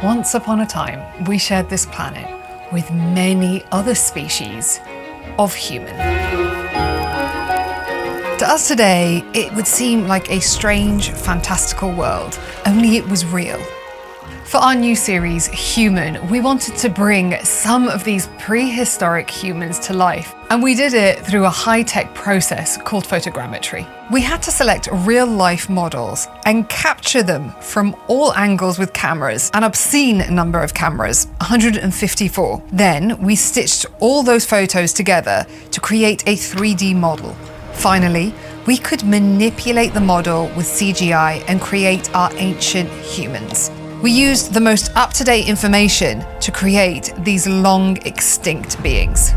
Once upon a time, we shared this planet with many other species of human. To us today, it would seem like a strange, fantastical world, only it was real. For our new series, Human, we wanted to bring some of these prehistoric humans to life, and we did it through a high-tech process called photogrammetry. We had to select real-life models and capture them from all angles with cameras, an obscene number of cameras, 154. Then we stitched all those photos together to create a 3D model. Finally, we could manipulate the model with CGI and create our ancient humans. We used the most up-to-date information to create these long-extinct beings.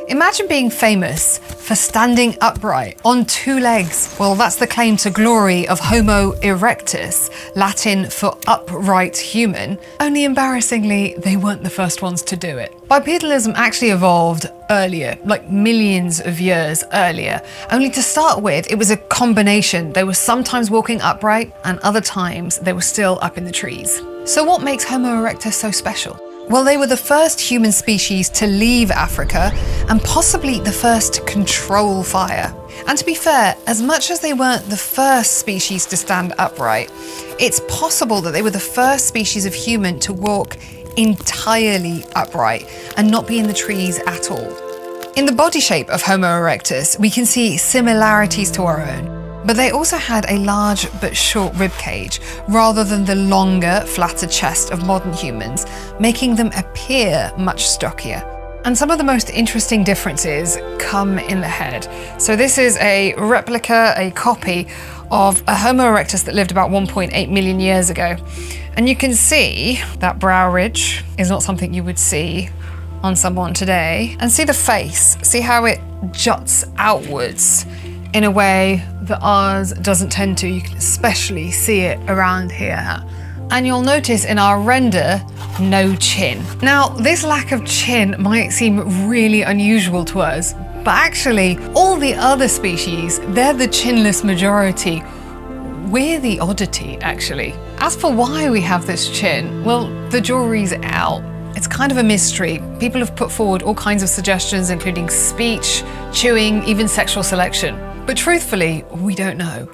Imagine being famous for standing upright on two legs. Well, that's the claim to glory of Homo erectus, Latin for upright human. Only embarrassingly, they weren't the first ones to do it. Bipedalism actually evolved earlier, like millions of years earlier. Only to start with, it was a combination. They were sometimes walking upright, and other times they were still up in the trees. So what makes Homo erectus so special? Well, they were the first human species to leave Africa and possibly the first to control fire. And to be fair, as much as they weren't the first species to stand upright, it's possible that they were the first species of human to walk entirely upright and not be in the trees at all. In the body shape of Homo erectus, we can see similarities to our own. But they also had a large but short rib cage, rather than the longer, flatter chest of modern humans, making them appear much stockier. And some of the most interesting differences come in the head. So this is a replica, a copy of a Homo erectus that lived about 1.8 million years ago. And you can see that brow ridge is not something you would see on someone today. And see the face, see how it juts outwards in a way that ours doesn't tend to. You can especially see it around here. And you'll notice in our render, no chin. Now, this lack of chin might seem really unusual to us, but actually, all the other species, they're the chinless majority. We're the oddity, actually. As for why we have this chin, well, the jury's out. It's kind of a mystery. People have put forward all kinds of suggestions, including speech, chewing, even sexual selection. But truthfully, we don't know.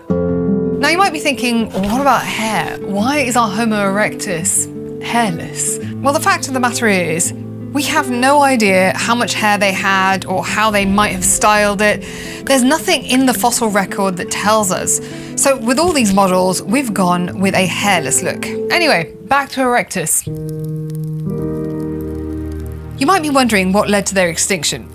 Now you might be thinking, what about hair? Why is our Homo erectus hairless? Well, the fact of the matter is, we have no idea how much hair they had or how they might have styled it. There's nothing in the fossil record that tells us. So with all these models, we've gone with a hairless look. Anyway, back to erectus. You might be wondering what led to their extinction.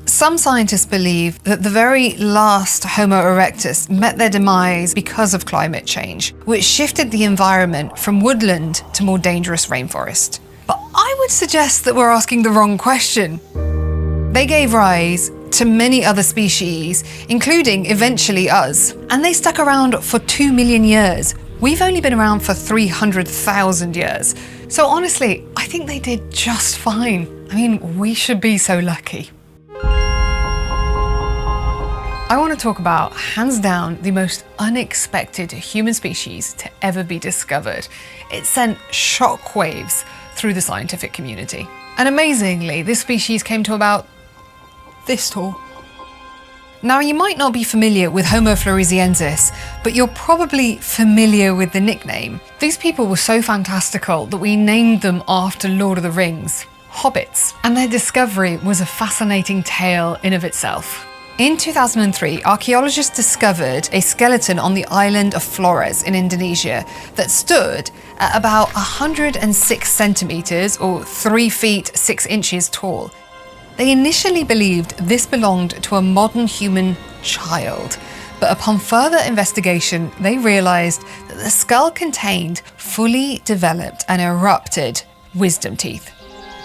Some scientists believe that the very last Homo erectus met their demise because of climate change, which shifted the environment from woodland to more dangerous rainforest. But I would suggest that we're asking the wrong question. They gave rise to many other species, including eventually us, and they stuck around for 2 million years. We've only been around for 300,000 years. So honestly, I think they did just fine. I mean, we should be so lucky. I want to talk about, hands down, the most unexpected human species to ever be discovered. It sent shockwaves through the scientific community. And amazingly, this species came to about this tall. Now, you might not be familiar with Homo floresiensis, but you're probably familiar with the nickname. These people were so fantastical that we named them after Lord of the Rings, hobbits. And their discovery was a fascinating tale in of itself. In 2003, archaeologists discovered a skeleton on the island of Flores in Indonesia that stood at about 106 centimeters or 3 feet 6 inches tall. They initially believed this belonged to a modern human child, but upon further investigation, they realized that the skull contained fully developed and erupted wisdom teeth.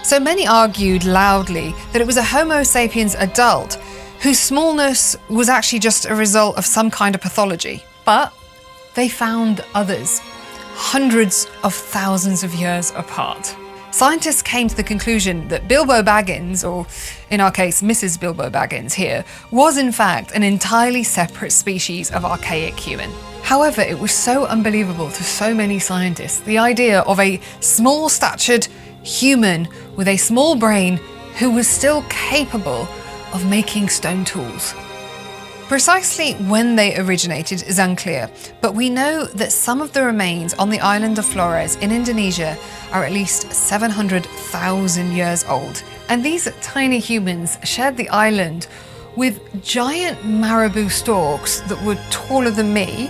So many argued loudly that it was a Homo sapiens adult whose smallness was actually just a result of some kind of pathology. But they found others, hundreds of thousands of years apart. scientists came to the conclusion that Bilbo Baggins, or in our case Mrs. Bilbo Baggins here, was in fact an entirely separate species of archaic human. However, it was so unbelievable to so many scientists, the idea of a small-statured human with a small brain who was still capable of making stone tools. Precisely when they originated is unclear, but we know that some of the remains on the island of Flores in Indonesia are at least 700,000 years old. And these tiny humans shared the island with giant marabou storks that were taller than me,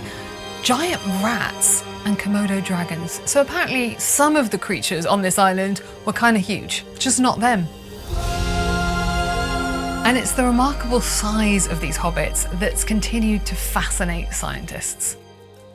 giant rats, and Komodo dragons. So apparently some of the creatures on this island were kind of huge, just not them. And it's the remarkable size of these hobbits that's continued to fascinate scientists.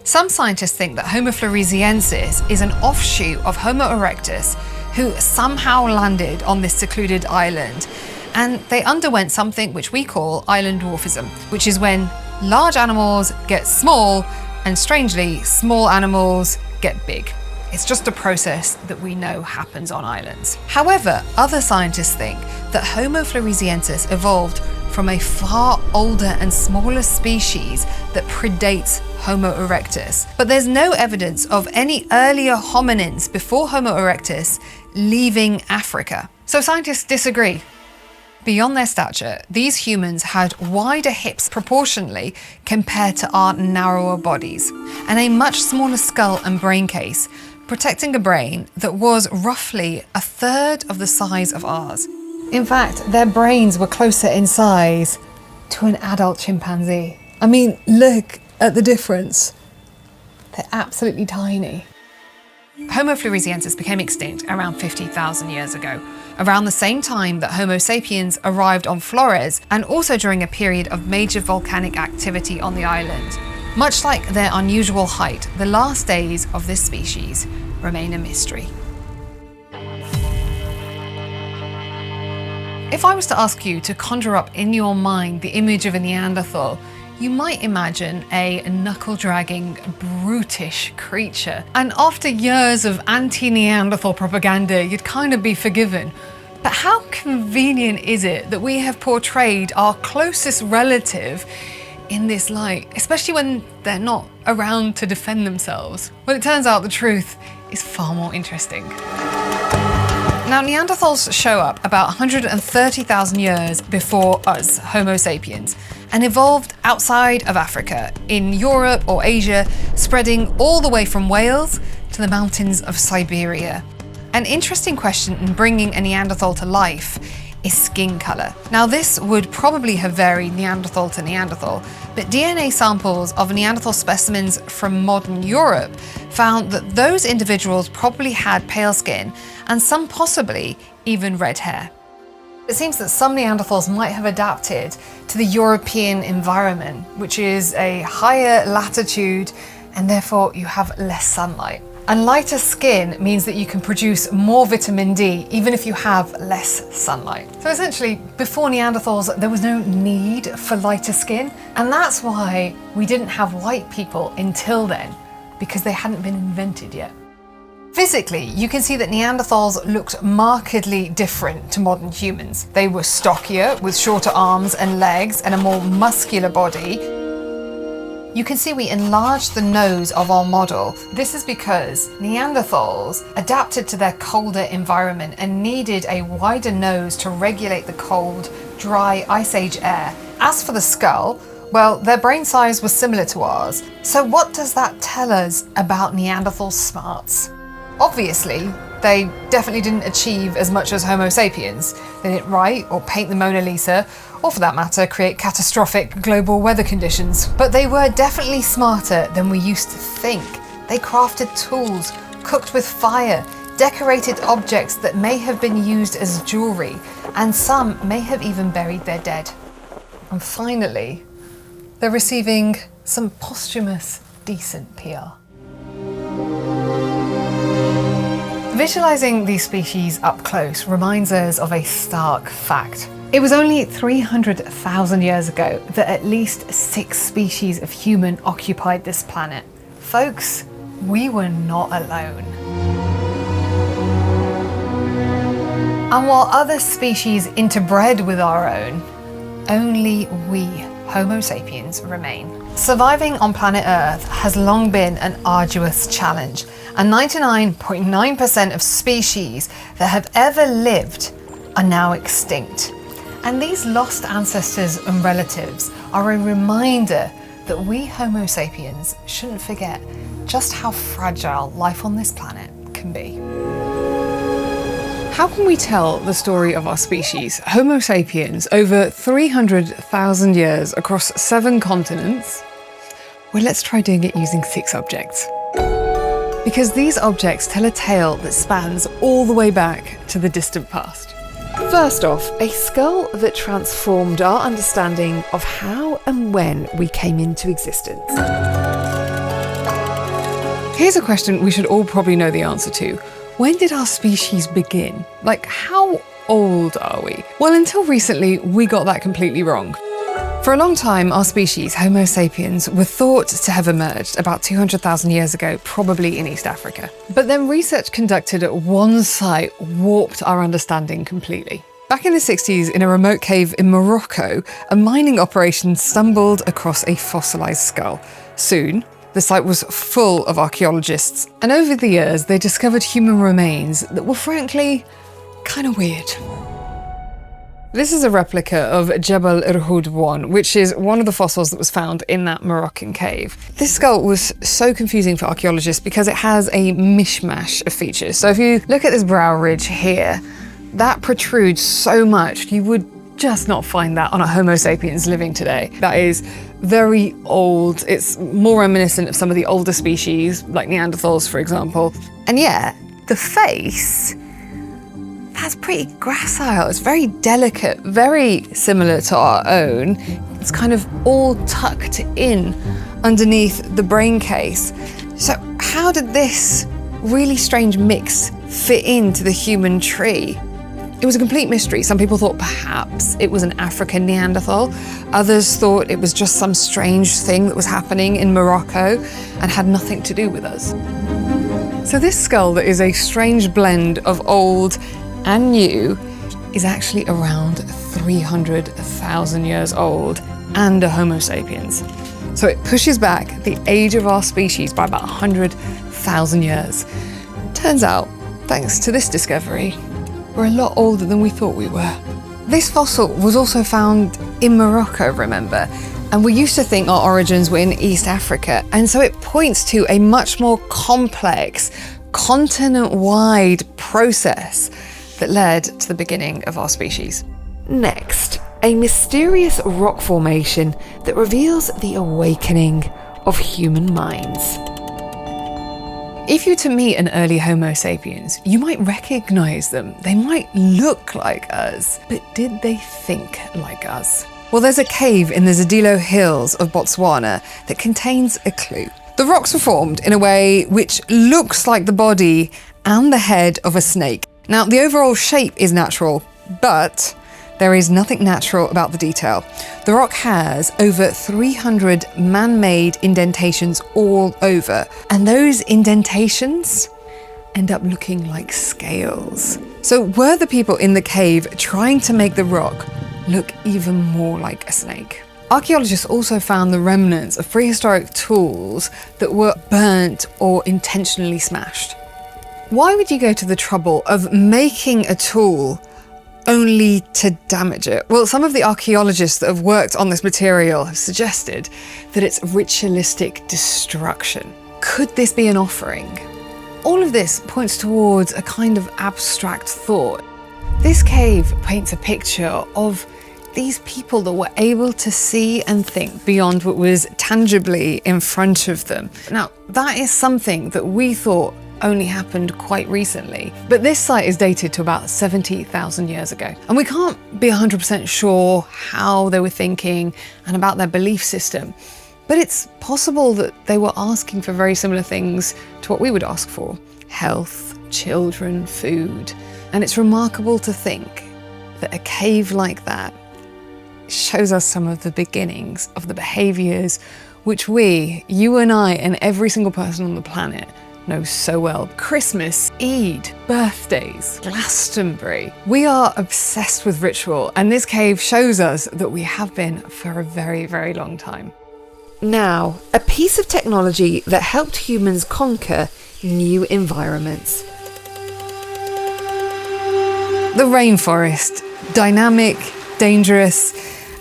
Some scientists think that Homo floresiensis is an offshoot of Homo erectus who somehow landed on this secluded island, and they underwent something which we call island dwarfism, which is when large animals get small and, strangely, small animals get big. It's just a process that we know happens on islands. However, other scientists think that Homo floresiensis evolved from a far older and smaller species that predates Homo erectus. But there's no evidence of any earlier hominins before Homo erectus leaving Africa. So scientists disagree. Beyond their stature, these humans had wider hips proportionally compared to our narrower bodies, and a much smaller skull and brain case, protecting a brain that was roughly a third of the size of ours. In fact, their brains were closer in size to an adult chimpanzee. I mean, look at the difference. They're absolutely tiny. Homo floresiensis became extinct around 50,000 years ago, around the same time that Homo sapiens arrived on Flores, and also during a period of major volcanic activity on the island. Much like their unusual height, the last days of this species remain a mystery. If I was to ask you to conjure up in your mind the image of a Neanderthal, you might imagine a knuckle-dragging, brutish creature. And after years of anti-Neanderthal propaganda, you'd kind of be forgiven. But how convenient is it that we have portrayed our closest relative in this light, especially when they're not around to defend themselves? Well, it turns out the truth is far more interesting. Now, Neanderthals show up about 130,000 years before us, Homo sapiens, and evolved outside of Africa, in Europe or Asia, spreading all the way from Wales to the mountains of Siberia. An interesting question in bringing a Neanderthal to life is skin color. Now, this would probably have varied Neanderthal to Neanderthal, but DNA samples of Neanderthal specimens from modern Europe found that those individuals probably had pale skin and some possibly even red hair. It seems that some Neanderthals might have adapted to the European environment, which is a higher latitude and therefore you have less sunlight. And lighter skin means that you can produce more vitamin D even if you have less sunlight. So essentially, before Neanderthals, there was no need for lighter skin. And that's why we didn't have white people until then, because they hadn't been invented yet. Physically, you can see that Neanderthals looked markedly different to modern humans. They were stockier, with shorter arms and legs and a more muscular body. You can see we enlarged the nose of our model. This is because Neanderthals adapted to their colder environment and needed a wider nose to regulate the cold, dry Ice Age air. As for the skull, well, their brain size was similar to ours. So what does that tell us about Neanderthal smarts? Obviously, they definitely didn't achieve as much as Homo sapiens. They didn't write or paint the Mona Lisa, or for that matter, create catastrophic global weather conditions. But they were definitely smarter than we used to think. They crafted tools, cooked with fire, decorated objects that may have been used as jewelry, and some may have even buried their dead. And finally, they're receiving some posthumous, decent PR. Visualizing these species up close reminds us of a stark fact. It was only 300,000 years ago that at least 6 species of human occupied this planet. Folks, we were not alone. And while other species interbred with our own, only we, Homo sapiens, remain. Surviving on planet Earth has long been an arduous challenge, and 99.9% of species that have ever lived are now extinct. And these lost ancestors and relatives are a reminder that we Homo sapiens shouldn't forget just how fragile life on this planet can be. How can we tell the story of our species, Homo sapiens, over 300,000 years across 7 continents? Well, let's try doing it using 6 objects. Because these objects tell a tale that spans all the way back to the distant past. First off, a skull that transformed our understanding of how and when we came into existence. Here's a question we should all probably know the answer to. When did our species begin? Like, how old are we? Well, until recently, we got that completely wrong. For a long time, our species, Homo sapiens, were thought to have emerged about 200,000 years ago, probably in East Africa. But then research conducted at one site warped our understanding completely. Back in the 60s, in a remote cave in Morocco, a mining operation stumbled across a fossilized skull. Soon, the site was full of archaeologists, and over the years, they discovered human remains that were frankly kind of weird. This is a replica of Jebel Irhoud 1, which is one of the fossils that was found in that Moroccan cave. This skull was so confusing for archaeologists because it has a mishmash of features. So if you look at this brow ridge here, that protrudes so much, you would just not find that on a Homo sapiens living today. That is very old. It's more reminiscent of some of the older species, like Neanderthals, for example. And yeah, the face, that's pretty gracile. It's very delicate, very similar to our own. It's kind of all tucked in underneath the brain case. So how did this really strange mix fit into the human tree? It was a complete mystery. Some people thought perhaps it was an African Neanderthal. Others thought it was just some strange thing that was happening in Morocco and had nothing to do with us. So this skull that is a strange blend of old and new is actually around 300,000 years old and a Homo sapiens. So it pushes back the age of our species by about 100,000 years. Turns out, thanks to this discovery, we're a lot older than we thought we were. This fossil was also found in Morocco, remember? And we used to think our origins were in East Africa, and so it points to a much more complex, continent-wide process that led to the beginning of our species. Next, a mysterious rock formation that reveals the awakening of human minds. If you were to meet an early Homo sapiens, you might recognize them. They might look like us, but did they think like us? Well, there's a cave in the Zedilo Hills of Botswana that contains a clue. The rocks were formed in a way which looks like the body and the head of a snake. Now, the overall shape is natural, but there is nothing natural about the detail. The rock has over 300 man-made indentations all over, and those indentations end up looking like scales. So were the people in the cave trying to make the rock look even more like a snake? Archaeologists also found the remnants of prehistoric tools that were burnt or intentionally smashed. Why would you go to the trouble of making a tool only to damage it? Well, some of the archaeologists that have worked on this material have suggested that it's ritualistic destruction. Could this be an offering? All of this points towards a kind of abstract thought. This cave paints a picture of these people that were able to see and think beyond what was tangibly in front of them. Now, that is something that we thought only happened quite recently. But this site is dated to about 70,000 years ago. And we can't be 100% sure how they were thinking and about their belief system. But it's possible that they were asking for very similar things to what we would ask for: health, children, food. And it's remarkable to think that a cave like that shows us some of the beginnings of the behaviors which we, you and I, and every single person on the planet know so well. Christmas, Eid, birthdays, Glastonbury. We are obsessed with ritual, and this cave shows us that we have been for a very, very long time. Now, a piece of technology that helped humans conquer new environments. The rainforest, dynamic, dangerous,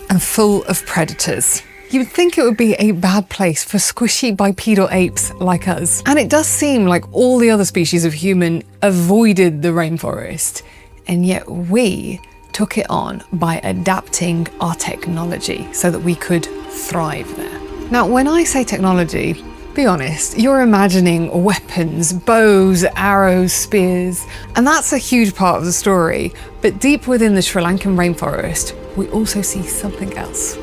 and full of predators. You would think it would be a bad place for squishy bipedal apes like us. And it does seem like all the other species of human avoided the rainforest, and yet we took it on by adapting our technology so that we could thrive there. Now, when I say technology, be honest, you're imagining weapons, bows, arrows, spears, and that's a huge part of the story. But deep within the Sri Lankan rainforest, we also see something else.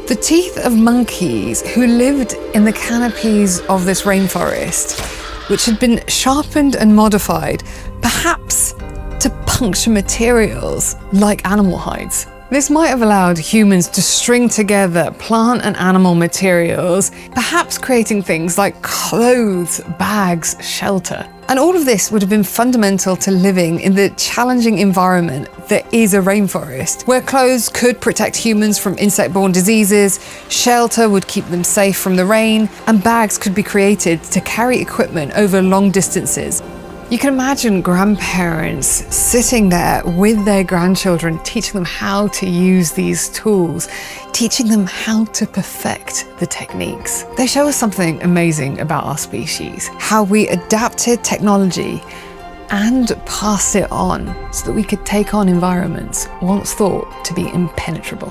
The teeth of monkeys who lived in the canopies of this rainforest, which had been sharpened and modified, perhaps to puncture materials like animal hides. This might have allowed humans to string together plant and animal materials, perhaps creating things like clothes, bags, shelter. And all of this would have been fundamental to living in the challenging environment that is a rainforest, where clothes could protect humans from insect-borne diseases, shelter would keep them safe from the rain, and bags could be created to carry equipment over long distances. You can imagine grandparents sitting there with their grandchildren, teaching them how to use these tools, teaching them how to perfect the techniques. They show us something amazing about our species, how we adapted technology and passed it on so that we could take on environments once thought to be impenetrable.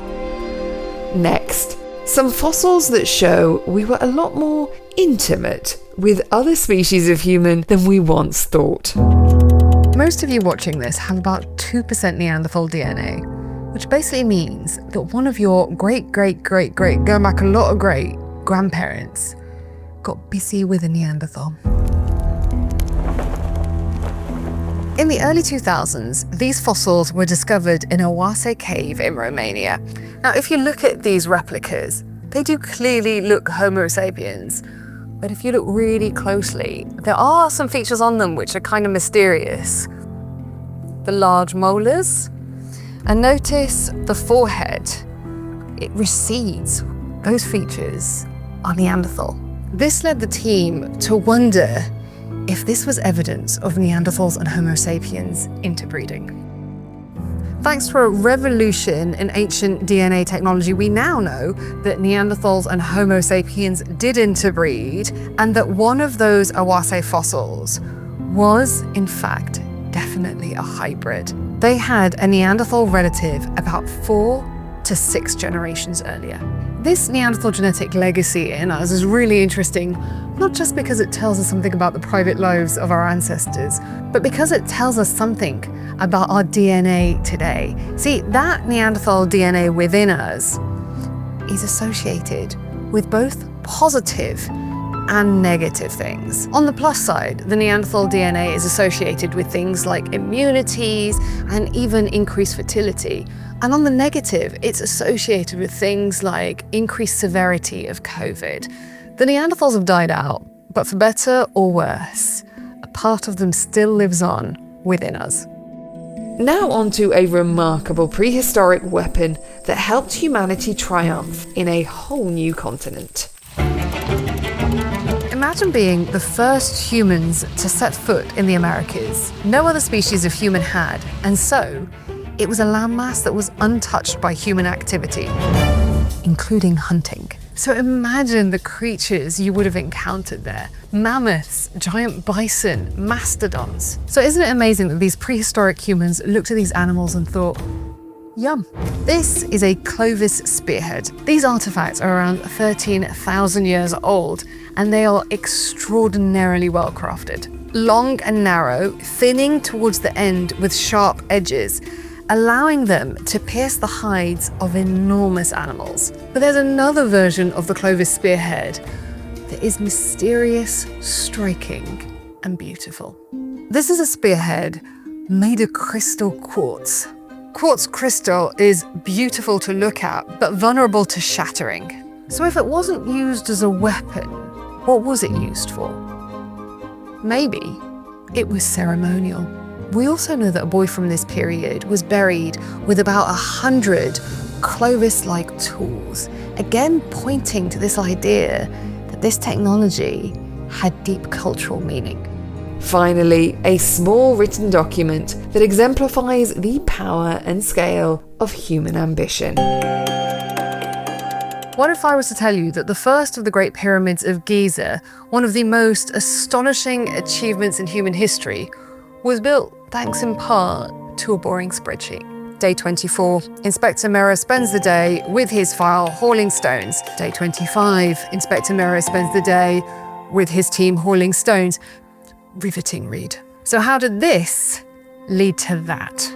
Next, some fossils that show we were a lot more intimate with other species of human than we once thought. Most of you watching this have about 2% Neanderthal DNA, which basically means that one of your great, going back a lot of great grandparents got busy with a Neanderthal. In the early 2000s, these fossils were discovered in a Oase cave in Romania. Now, if you look at these replicas, they do clearly look Homo sapiens. But if you look really closely, there are some features on them which are kind of mysterious. The large molars, and notice the forehead. It recedes. Those features are Neanderthal. This led the team to wonder if this was evidence of Neanderthals and Homo sapiens interbreeding. Thanks to a revolution in ancient DNA technology, we now know that Neanderthals and Homo sapiens did interbreed, and that one of those Oase fossils was, in fact, definitely a hybrid. They had a Neanderthal relative about 4 to 6 generations earlier. This Neanderthal genetic legacy in us is really interesting, not just because it tells us something about the private lives of our ancestors, but because it tells us something about our DNA today. See, that Neanderthal DNA within us is associated with both positive and negative things. On the plus side, the Neanderthal DNA is associated with things like immunities and even increased fertility. And on the negative, it's associated with things like increased severity of COVID. The Neanderthals have died out, but for better or worse, a part of them still lives on within us. Now on to a remarkable prehistoric weapon that helped humanity triumph in a whole new continent. Imagine being the first humans to set foot in the Americas. No other species of human had, and so it was a landmass that was untouched by human activity, including hunting. So imagine the creatures you would have encountered there. Mammoths, giant bison, mastodons. So isn't it amazing that these prehistoric humans looked at these animals and thought, yum. This is a Clovis spearhead. These artifacts are around 13,000 years old, and they are extraordinarily well crafted. Long and narrow, thinning towards the end with sharp edges, allowing them to pierce the hides of enormous animals. But there's another version of the Clovis spearhead that is mysterious, striking, and beautiful. This is a spearhead made of crystal quartz. Quartz crystal is beautiful to look at, but vulnerable to shattering. So if it wasn't used as a weapon, what was it used for? maybe it was ceremonial. We also know that a boy from this period was buried with about 100 Clovis-like tools, again pointing to this idea that this technology had deep cultural meaning. Finally, a small written document that exemplifies the power and scale of human ambition. What if I was to tell you that the first of the Great Pyramids of Giza, one of the most astonishing achievements in human history, was built thanks in part to a boring spreadsheet? Day 24, Inspector Mera spends the day with his file hauling stones. Day 25, Inspector Mera spends the day with his team hauling stones. Riveting read. So how did this lead to that?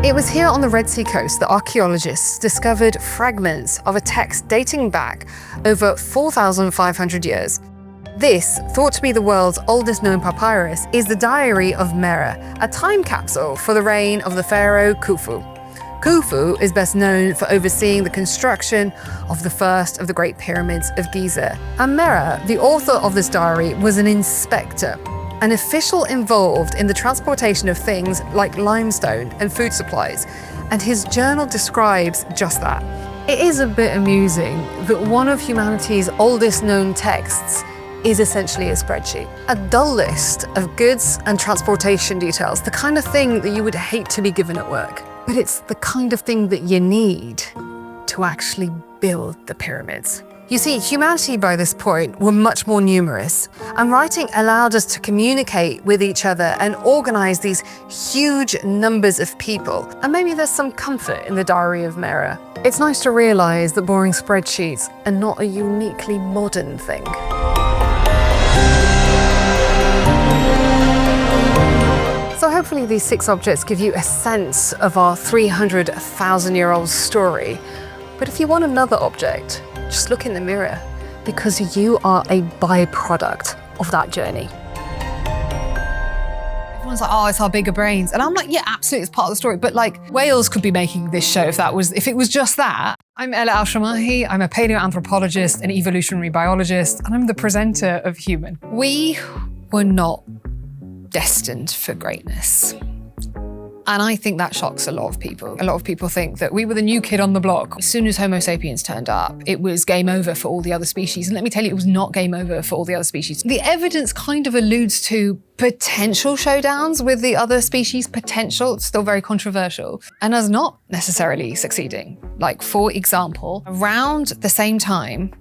It was here on the Red Sea coast that archaeologists discovered fragments of a text dating back over 4,500 years. This, thought to be the world's oldest known papyrus, is the Diary of Mera, a time capsule for the reign of the pharaoh Khufu. Khufu is best known for overseeing the construction of the first of the Great Pyramids of Giza. And Mera, the author of this diary, was an inspector, an official involved in the transportation of things like limestone and food supplies, and his journal describes just that. It is a bit amusing that one of humanity's oldest known texts is essentially a spreadsheet. A dull list of goods and transportation details, the kind of thing that you would hate to be given at work. But it's the kind of thing that you need to actually build the pyramids. You see, humanity by this point were much more numerous, and writing allowed us to communicate with each other and organize these huge numbers of people. And maybe there's some comfort in the Diary of Mera. It's nice to realize that boring spreadsheets are not a uniquely modern thing. So hopefully these 6 objects give you a sense of our 300,000-year-old story. But if you want another object, just look in the mirror, because you are a byproduct of that journey. Everyone's like, oh, it's our bigger brains. And I'm like, yeah, absolutely, it's part of the story. But like, whales could be making this show if it was just that. I'm Ella Al-Shamahi. I'm a paleoanthropologist, an evolutionary biologist, and I'm the presenter of Human. We were not destined for greatness. And I think that shocks a lot of people. A lot of people think that we were the new kid on the block. As soon as Homo sapiens turned up, it was game over for all the other species. And let me tell you, it was not game over for all the other species. The evidence kind of alludes to potential showdowns with the other species, potential, it's still very controversial, and us not necessarily succeeding. Like, for example, around the same time,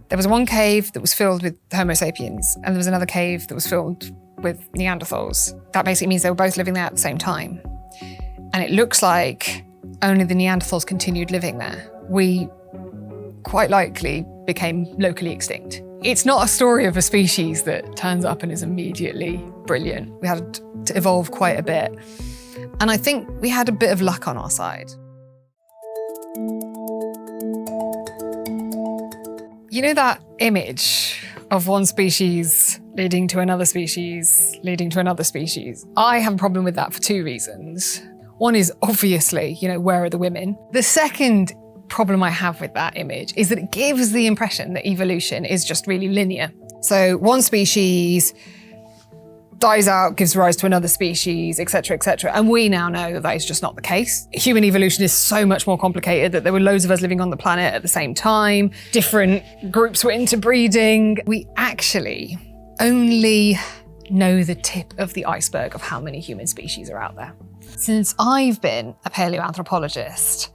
there was one cave that was filled with Homo sapiens, and there was another cave that was filled with Neanderthals. That basically means they were both living there at the same time. And it looks like only the Neanderthals continued living there. We quite likely became locally extinct. It's not a story of a species that turns up and is immediately brilliant. We had to evolve quite a bit. And I think we had a bit of luck on our side. You know that image of one species leading to another species, leading to another species? I have a problem with that for 2 reasons. One is obviously, where are the women? The second problem I have with that image is that it gives the impression that evolution is just really linear. So one species dies out, gives rise to another species, et cetera, et cetera. And we now know that that is just not the case. Human evolution is so much more complicated, that there were loads of us living on the planet at the same time. Different groups were interbreeding. We actually only know the tip of the iceberg of how many human species are out there. Since I've been a paleoanthropologist,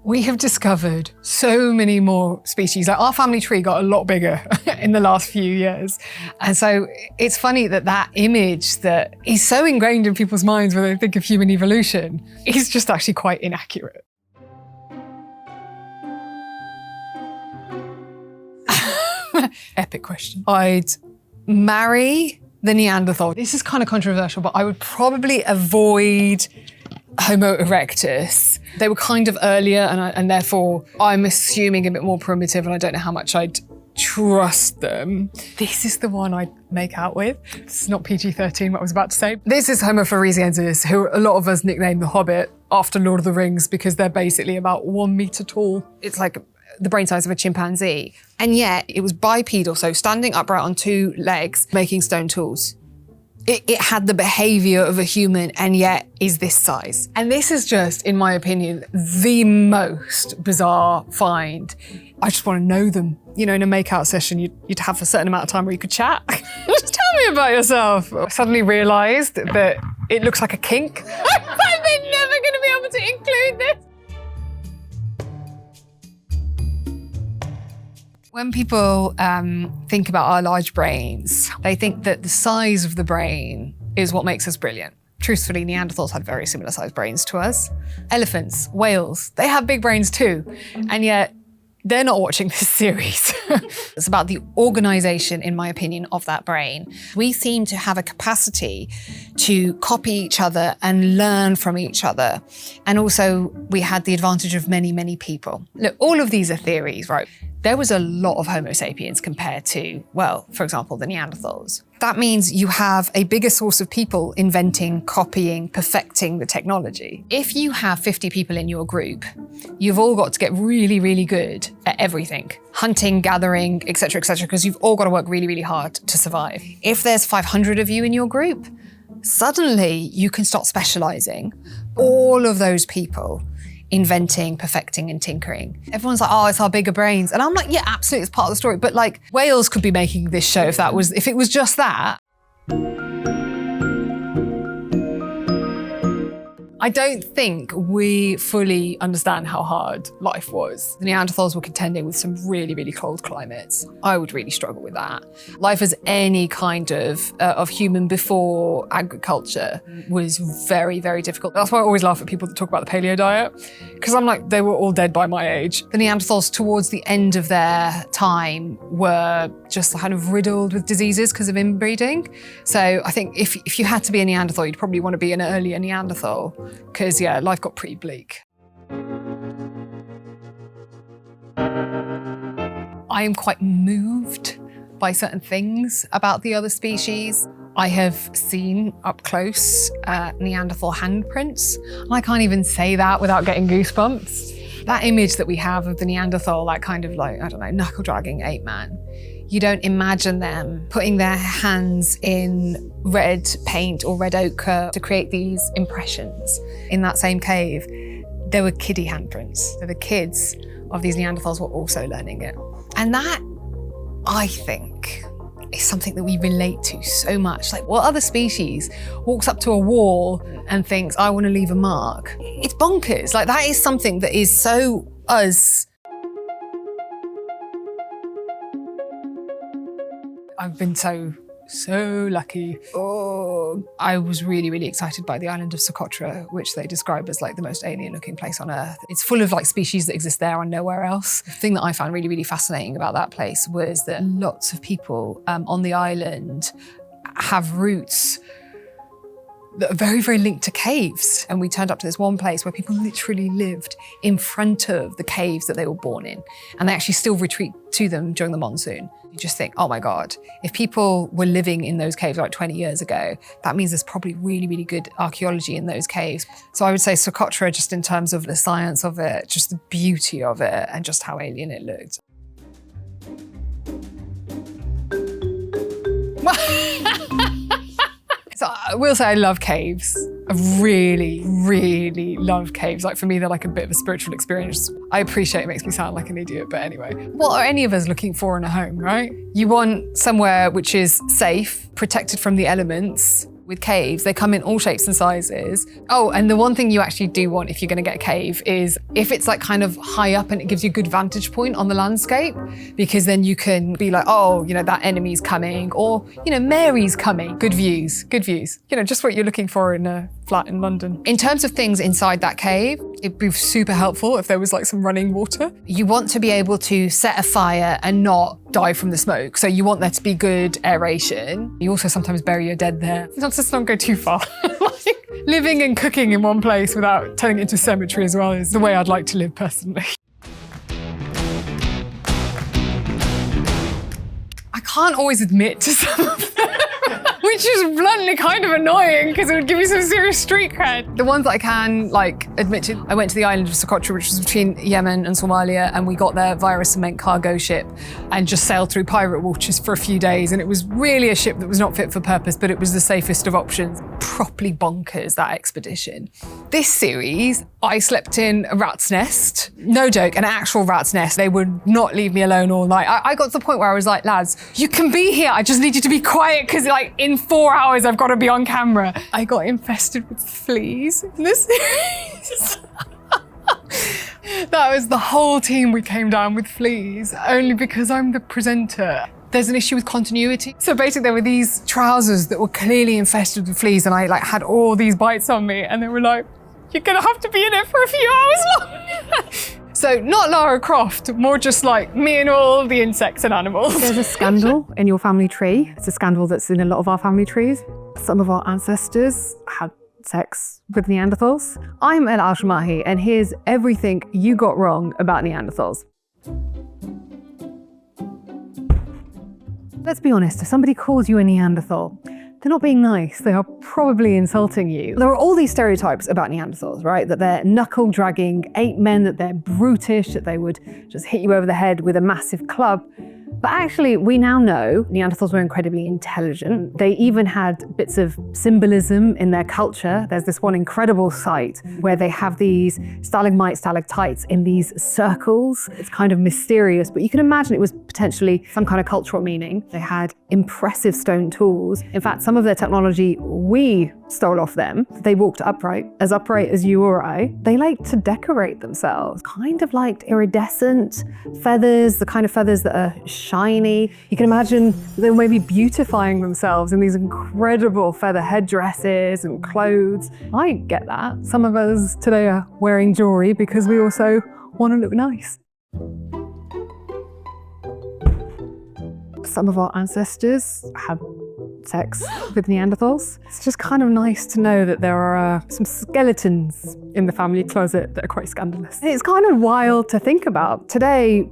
we have discovered so many more species. Like, our family tree got a lot bigger in the last few years. And so it's funny that that image that is so ingrained in people's minds when they think of human evolution is just actually quite inaccurate. Epic question. I'd marry the Neanderthal. This is kind of controversial, but I would probably avoid Homo erectus. They were kind of earlier, and therefore I'm assuming a bit more primitive, and I don't know how much I'd trust them. This is the one I'd make out with. It's not PG-13, what I was about to say. This is Homo floresiensis, who a lot of us nickname the Hobbit after Lord of the Rings, because they're basically about 1 meter tall. It's like the brain size of a chimpanzee. And yet it was bipedal, so standing upright on two legs, making stone tools. It had the behavior of a human and yet is this size. And this is just, in my opinion, the most bizarre find. I just want to know them. You know, in a makeout session, you'd have a certain amount of time where you could chat. Just tell me about yourself. I suddenly realised that it looks like a kink. They're never going to be able to include this. When people think about our large brains, they think that the size of the brain is what makes us brilliant. Truthfully, Neanderthals had very similar sized brains to us. Elephants, whales, they have big brains too. And yet, they're not watching this series. It's about the organisation, in my opinion, of that brain. We seem to have a capacity to copy each other and learn from each other. And also, we had the advantage of many, many people. Look, all of these are theories, right? There was a lot of Homo sapiens compared to, well, for example, the Neanderthals. That means you have a bigger source of people inventing, copying, perfecting the technology. If you have 50 people in your group, you've all got to get really, really good at everything. Hunting, gathering, etc., because you've all got to work really, really hard to survive. If there's 500 of you in your group, suddenly you can start specializing. All of those people inventing, perfecting, and tinkering. Everyone's like, oh, it's our bigger brains. And I'm like, yeah, absolutely, it's part of the story. But like, whales could be making this show if it was just that. I don't think we fully understand how hard life was. The Neanderthals were contending with some really, really cold climates. I would really struggle with that. Life as any kind of human before agriculture was very, very difficult. That's why I always laugh at people that talk about the paleo diet, because I'm like, they were all dead by my age. The Neanderthals towards the end of their time were just kind of riddled with diseases because of inbreeding. So I think if you had to be a Neanderthal, you'd probably want to be an earlier Neanderthal. Because, yeah, life got pretty bleak. I am quite moved by certain things about the other species. I have seen up close Neanderthal handprints. And I can't even say that without getting goosebumps. That image that we have of the Neanderthal, that kind of like, I don't know, knuckle-dragging ape man. You don't imagine them putting their hands in red paint or red ochre to create these impressions. In that same cave, there were kiddie handprints. So the kids of these Neanderthals were also learning it. And that, I think, is something that we relate to so much. Like, what other species walks up to a wall and thinks, I want to leave a mark? It's bonkers. Like, that is something that is so us. I've been so lucky. Oh, I was really, really excited by the island of Socotra, which they describe as like the most alien-looking place on Earth. It's full of like species that exist there and nowhere else. The thing that I found really, really fascinating about that place was that lots of people on the island have roots that are very, very linked to caves. And we turned up to this one place where people literally lived in front of the caves that they were born in. And they actually still retreat to them during the monsoon. You just think, oh my God, if people were living in those caves like 20 years ago, that means there's probably really, really good archaeology in those caves. So I would say Socotra, just in terms of the science of it, just the beauty of it, and just how alien it looked. So I will say I love caves. I really, really love caves. Like for me, they're like a bit of a spiritual experience. I appreciate it makes me sound like an idiot, but anyway. What are any of us looking for in a home, right? You want somewhere which is safe, protected from the elements. With caves, they come in all shapes and sizes. Oh, and the one thing you actually do want if you're gonna get a cave is if it's like kind of high up and it gives you a good vantage point on the landscape, because then you can be like, oh, you know, that enemy's coming, or, you know, Mary's coming. Good views, good views. You know, just what you're looking for in a flat in London. In terms of things inside that cave, it'd be super helpful if there was like some running water. You want to be able to set a fire and not die from the smoke. So you want there to be good aeration. You also sometimes bury your dead there. Just don't go too far. Like, living and cooking in one place without turning it into a cemetery as well is the way I'd like to live personally. I can't always admit to some of them. Which is bluntly kind of annoying because it would give you some serious street cred. The ones that I can admit to, I went to the island of Socotra, which was between Yemen and Somalia, and we got there via a cement cargo ship and just sailed through pirate waters for a few days. And it was really a ship that was not fit for purpose, but it was the safest of options. Properly bonkers, that expedition. This series, I slept in a rat's nest. No joke, an actual rat's nest. They would not leave me alone all night. I got to the point where I was like, lads, you can be here. I just need you to be quiet because in 4 hours, I've got to be on camera. I got infested with fleas in this series. That was the whole team. We came down with fleas only because I'm the presenter. There's an issue with continuity. So basically there were these trousers that were clearly infested with fleas and I had all these bites on me and they were like, you're gonna have to be in it for a few hours longer. So not Lara Croft, more just me and all the insects and animals. There's a scandal in your family tree. It's a scandal that's in a lot of our family trees. Some of our ancestors had sex with Neanderthals. I'm Ella Al-Shamahi and here's everything you got wrong about Neanderthals. Let's be honest, if somebody calls you a Neanderthal, they're not being nice, they are probably insulting you. There are all these stereotypes about Neanderthals, right? That they're knuckle-dragging ape men, that they're brutish, that they would just hit you over the head with a massive club. But actually, we now know Neanderthals were incredibly intelligent. They even had bits of symbolism in their culture. There's this one incredible site where they have these stalagmites, stalactites in these circles. It's kind of mysterious, but you can imagine it was potentially some kind of cultural meaning. They had impressive stone tools. In fact, some of their technology we stole off them. They walked upright as you or I. They liked to decorate themselves, kind of liked iridescent feathers, the kind of feathers that are shiny. You can imagine they were maybe beautifying themselves in these incredible feather headdresses and clothes. I get that. Some of us today are wearing jewelry because we also want to look nice. Some of our ancestors had sex with Neanderthals. It's just kind of nice to know that there are some skeletons in the family closet that are quite scandalous. It's kind of wild to think about. Today,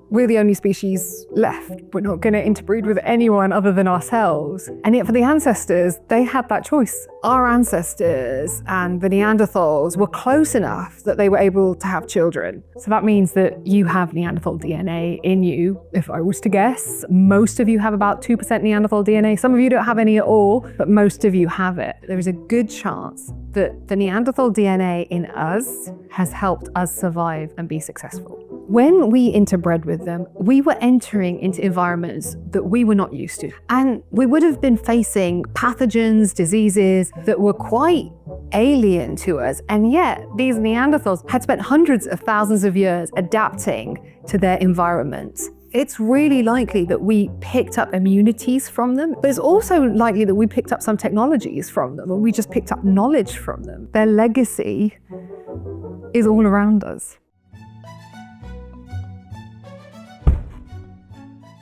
we're the only species left. We're not going to interbreed with anyone other than ourselves. And yet for the ancestors, they had that choice. Our ancestors and the Neanderthals were close enough that they were able to have children. So that means that you have Neanderthal DNA in you. If I was to guess, most of you have about 2% Neanderthal DNA. Some of you don't have any at all, but most of you have it. There is a good chance that the Neanderthal DNA in us has helped us survive and be successful. When we interbred with them, we were entering into environments that we were not used to. And we would have been facing pathogens, diseases that were quite alien to us. And yet these Neanderthals had spent hundreds of thousands of years adapting to their environments. It's really likely that we picked up immunities from them, but it's also likely that we picked up some technologies from them, or we just picked up knowledge from them. Their legacy is all around us.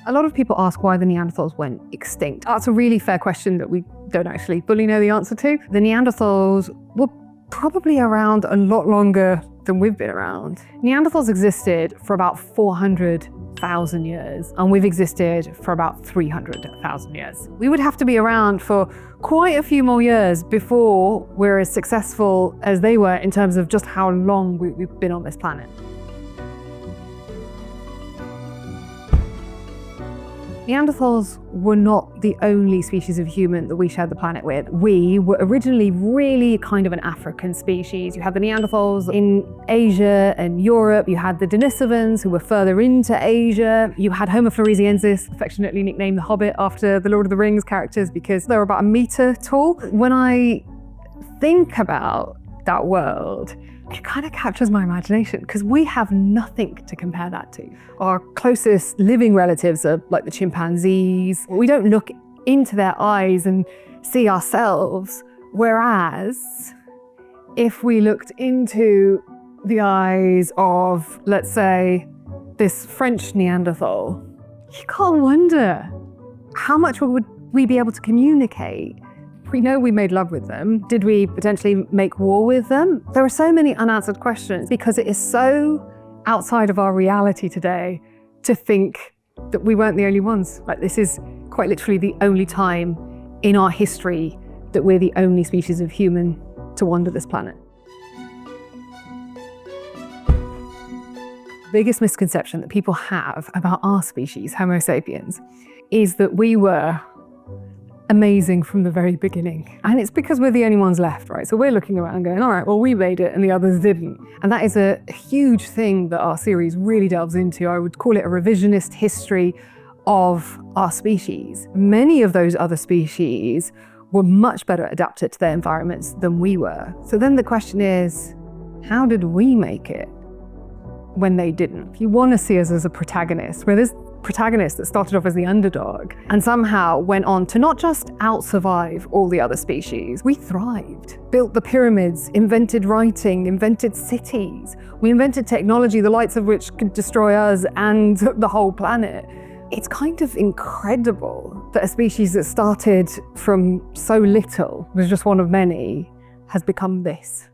A lot of people ask why the Neanderthals went extinct. That's a really fair question that we don't actually fully know the answer to. The Neanderthals were probably around a lot longer than we've been around. Neanderthals existed for about 400,000 years, and we've existed for about 300,000 years. We would have to be around for quite a few more years before we're as successful as they were in terms of just how long we've been on this planet. Neanderthals were not the only species of human that we shared the planet with. We were originally really kind of an African species. You had the Neanderthals in Asia and Europe. You had the Denisovans, who were further into Asia. You had Homo floresiensis, affectionately nicknamed the Hobbit after the Lord of the Rings characters because they were about 1 meter tall. When I think about that world, it kind of captures my imagination because we have nothing to compare that to. Our closest living relatives are like the chimpanzees. We don't look into their eyes and see ourselves, whereas if we looked into the eyes of, let's say, this French Neanderthal, you can't wonder how much would we be able to communicate. We know we made love with them. Did we potentially make war with them? There are so many unanswered questions because it is so outside of our reality today to think that we weren't the only ones. Like, this is quite literally the only time in our history that we're the only species of human to wander this planet. The biggest misconception that people have about our species, Homo sapiens, is that we were amazing from the very beginning. And it's because we're the only ones left, right? So we're looking around going, all right, well, we made it and the others didn't. And that is a huge thing that our series really delves into. I would call it a revisionist history of our species. Many of those other species were much better adapted to their environments than we were. So then the question is, how did we make it when they didn't? If you want to see us as a protagonist, we're this protagonist that started off as the underdog and somehow went on to not just out-survive all the other species, we thrived. Built the pyramids, invented writing, invented cities. We invented technology, the likes of which could destroy us and the whole planet. It's kind of incredible that a species that started from so little, was just one of many, has become this.